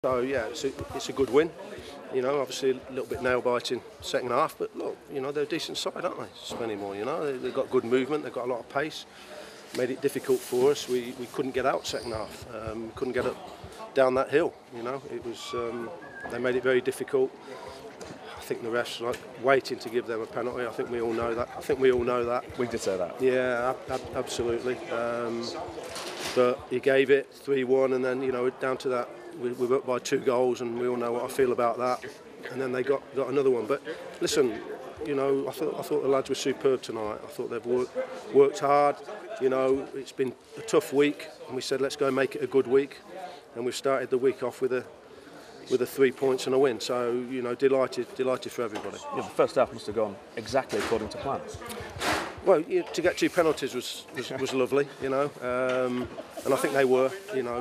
So yeah, it's a good win. You know, obviously a little bit nail biting second half, but look, you know, they're a decent side, aren't they? Spennymoor, you know, they've got good movement, they've got a lot of pace. Made it difficult for us. We couldn't get out second half. Couldn't get up down that hill. You know, it was they made it very difficult. I think the refs like waiting to give them a penalty. I think we all know that. We did say that. Yeah, absolutely. But he gave it 3-1, and then down to that we were up by 2 goals, and we all know what I feel about that. And then they got another one. But listen, I thought the lads were superb tonight. I thought they've worked hard. It's been a tough week, and we said let's go and make it a good week. And we've started the week off with a 3 points and a win. So delighted for everybody. Yeah, the first half must have gone exactly according to plan. Well, to get 2 penalties was lovely, and I think they were,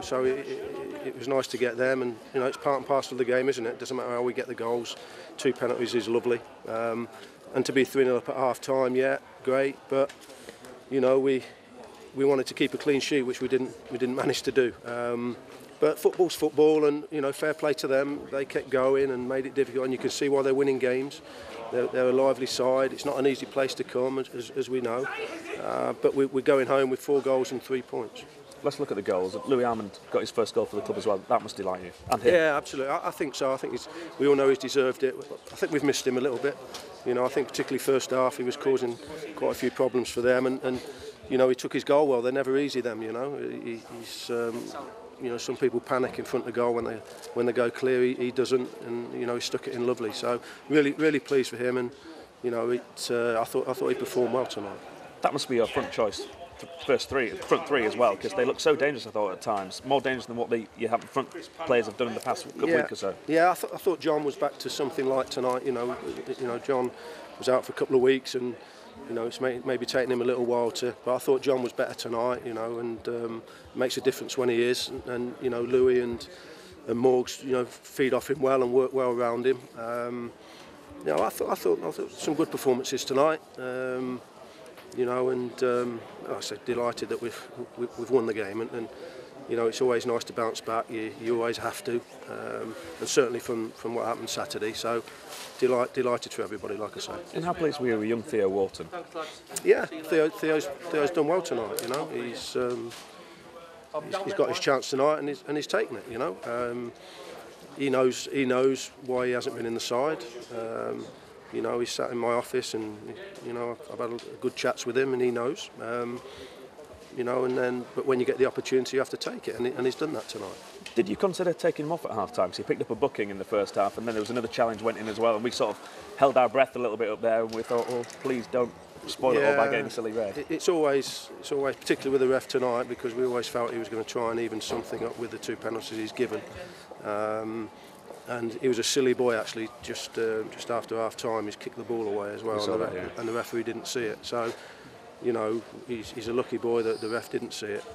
so it was nice to get them, and it's part and parcel of the game, isn't it? Doesn't matter how we get the goals, 2 penalties is lovely, and to be 3-0 up at half time, yeah, great, but we wanted to keep a clean sheet, which we didn't manage to do. But football's football, and fair play to them. They kept going and made it difficult, and you can see why they're winning games. They're a lively side. It's not an easy place to come, as we know. But we're going home with 4 goals and 3 points. Let's look at the goals. Louis Armand got his first goal for the club as well. That must delight you. And him. Yeah, absolutely. I think so. I think we all know he's deserved it. I think we've missed him a little bit. I think particularly first half he was causing quite a few problems for them, and he took his goal well. They're never easy, them. He's. Some people panic in front of the goal when they go clear. He doesn't, and he stuck it in lovely. So really pleased for him, and I thought he performed well tonight. That must be your front choice, front three as well, because they look so dangerous. I thought at times more dangerous than what the front players have done in the past week or so. Yeah, I thought John was back to something like tonight. John was out for a couple of weeks, and it's maybe taking him a little while but I thought John was better tonight, and makes a difference when he is. And Louis and Morgs, feed off him well and work well around him. I thought some good performances tonight. And I said delighted that we've won the game, and it's always nice to bounce back. You always have to, and certainly from what happened Saturday. So delighted for everybody, like I say. And how pleased were you with young Theo Wharton? Yeah, Theo's done well tonight. He's got his chance tonight, and he's taken it. He knows why he hasn't been in the side. He's sat in my office, and I've had good chats with him, and he knows. But when you get the opportunity, you have to take it, and he's done that tonight. Did you consider taking him off at half time? So he picked up a booking in the first half, and then there was another challenge went in as well, and we sort of held our breath a little bit up there, and we thought, oh, please don't spoil it all by getting a silly red. It's always, particularly with the ref tonight, because we always felt he was going to try and even something up with the 2 penalties he's given. And he was a silly boy actually. Just after half time, he's kicked the ball away as well, and the referee didn't see it. So, he's a lucky boy that the ref didn't see it.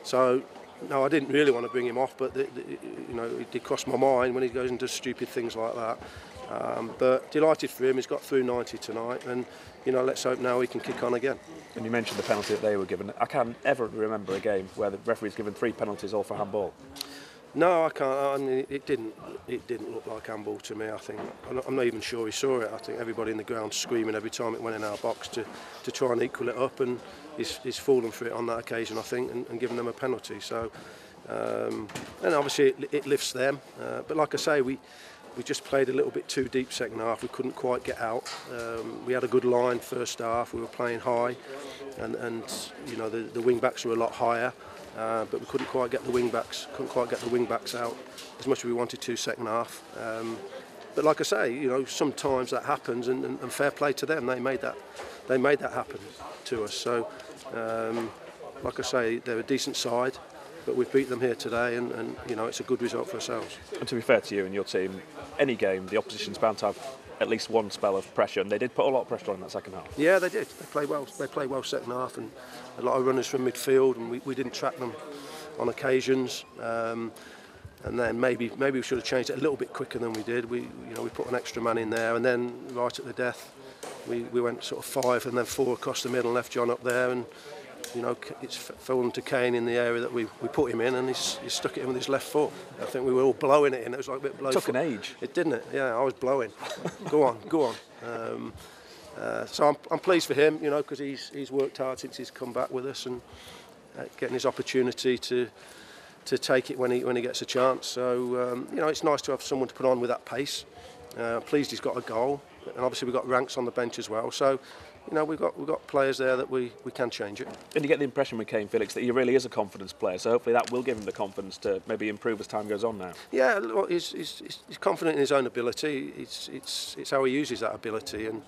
So, no, I didn't really want to bring him off, but it did cross my mind when he goes and does stupid things like that. But delighted for him. He's got through 90 tonight, and let's hope now he can kick on again. And you mentioned the penalty that they were given. I can't ever remember a game where the referee's given 3 penalties all for handball. No, I can't. I mean, it didn't look like handball to me. I think I'm not even sure he saw it. I think everybody in the ground screaming every time it went in our box to try and equal it up, and he's fallen for it on that occasion, I think, and given them a penalty. So, and obviously it lifts them. But like I say, we just played a little bit too deep second half. We couldn't quite get out. We had a good line first half. We were playing high, and the wing backs were a lot higher. But we couldn't quite get the wing backs out as much as we wanted to second half. But like I say, sometimes that happens, and fair play to them. They made that happen to us. So, like I say, they're a decent side, but we've beat them here today, and it's a good result for ourselves. And to be fair to you and your team, any game the opposition's bound to have at least one spell of pressure, and they did put a lot of pressure on in that second half. Yeah, they did. They played well. They played well second half, and a lot of runners from midfield, and we didn't track them on occasions. And then maybe we should have changed it a little bit quicker than we did. We put an extra man in there, and then right at the death, we went sort of 5 and then 4 across the middle, and left John up there, and you know, it's fallen to Kane in the area that we put him in, and he's stuck it in with his left foot. I think we were all blowing it in. It was like a bit blow. It took an age. It didn't it? Yeah, I was blowing. Go on. So I'm pleased for him, you know, because he's worked hard since he's come back with us, and getting his opportunity to take it when he gets a chance. So you know, it's nice to have someone to put on with that pace. Pleased he's got a goal, and obviously we've got ranks on the bench as well. So, you know, we've got players there that we can change it. And you get the impression with Kane, Felix, that he really is a confidence player. So hopefully that will give him the confidence to maybe improve as time goes on now. Yeah, look, he's confident in his own ability. It's how he uses that ability, and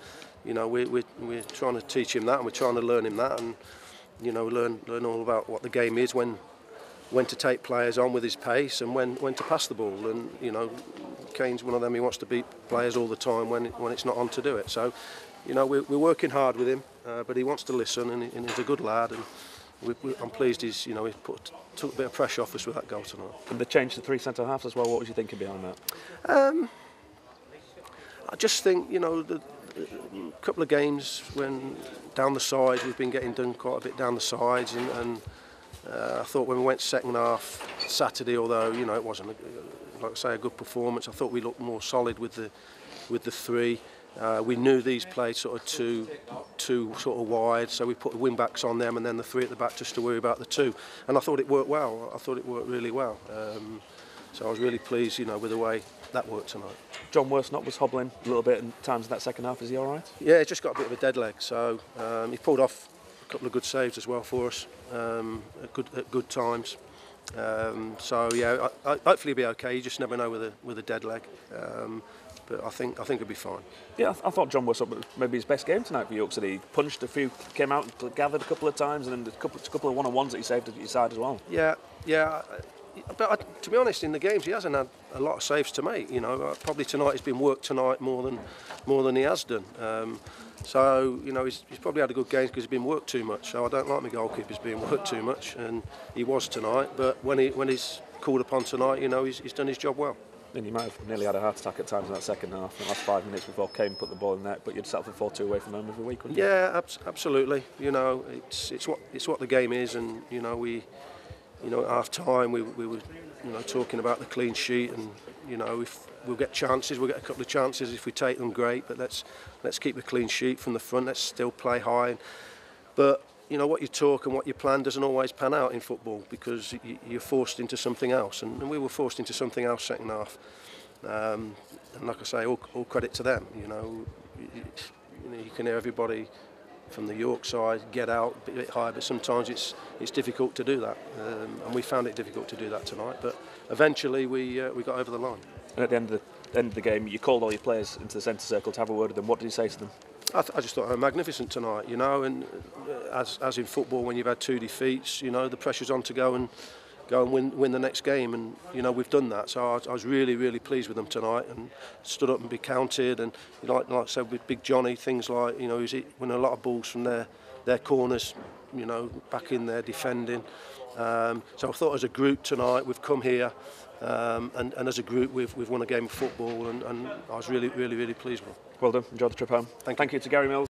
you know, we're trying to teach him that, and we're trying to learn him that, and you know, learn all about what the game is, when to take players on with his pace, and when to pass the ball. And you know, Kane's one of them. He wants to beat players all the time when it's not on to do it. So, you know, we're working hard with him, but he wants to listen, and he's a good lad. And I'm pleased he took a bit of pressure off us with that goal tonight. And the change to 3 centre halves as well. What was you thinking behind that? I just think, you know, a couple of games when down the sides, we've been getting done quite a bit down the sides, and I thought when we went second half Saturday, although you know it wasn't, like I say, a good performance, I thought we looked more solid with the three. We knew these played sort of two sort of wide, so we put the wing backs on them, and then the three at the back just to worry about the two. And I thought it worked well. I thought it worked really well. So I was really pleased, you know, with the way that worked tonight. John Worsnop was hobbling a little bit in times in that second half. Is he all right? Yeah, he just got a bit of a dead leg, so he pulled off a couple of good saves as well for us at good times. So yeah, hopefully he'll be okay. You just never know with a dead leg. But I think he'll be fine. Yeah, I thought John Worsnop was maybe his best game tonight for York City. He punched a few, came out and gathered a couple of times, and then a couple of one-on-ones that he saved at his side as well. Yeah. But to be honest, in the games he hasn't had a lot of saves to make. You know, probably tonight he's been worked tonight more than he has done. So you know, he's probably had a good game because he's been worked too much. So I don't like my goalkeepers being worked too much, and he was tonight. But when he's called upon tonight, you know, he's done his job well. And you might have nearly had a heart attack at times in that second half, in the last 5 minutes before Kane put the ball in net, but you'd settle for 4-2 away from home every week, wouldn't you? Yeah, absolutely. You know, it's what the game is, and you know, at half time we were talking about the clean sheet, and you know, if we'll get chances, we'll get a couple of chances if we take them, great. But let's keep the clean sheet from the front. Let's still play high. But you know, what you talk and what you plan doesn't always pan out in football, because you're forced into something else, and we were forced into something else second half. And like I say, all credit to them. You know, you can hear everybody from the York side get out a bit higher, but sometimes it's difficult to do that, and we found it difficult to do that tonight. But eventually we got over the line. And at the end of the game, you called all your players into the centre circle to have a word with them. What did you say to them? I just thought they were magnificent tonight, you know, and as in football, when you've had 2 defeats, you know, the pressure's on to go and win the next game, and you know, we've done that. So I was really pleased with them tonight, and stood up and be counted, and you know, like I said with Big Johnny, things like, you know, he's winning a lot of balls from their corners, you know, back in there defending. So I thought as a group tonight we've come here, and as a group we've won a game of football, and I was really pleased with them. Well done. Enjoy the trip home. Thank you to Gary Mills.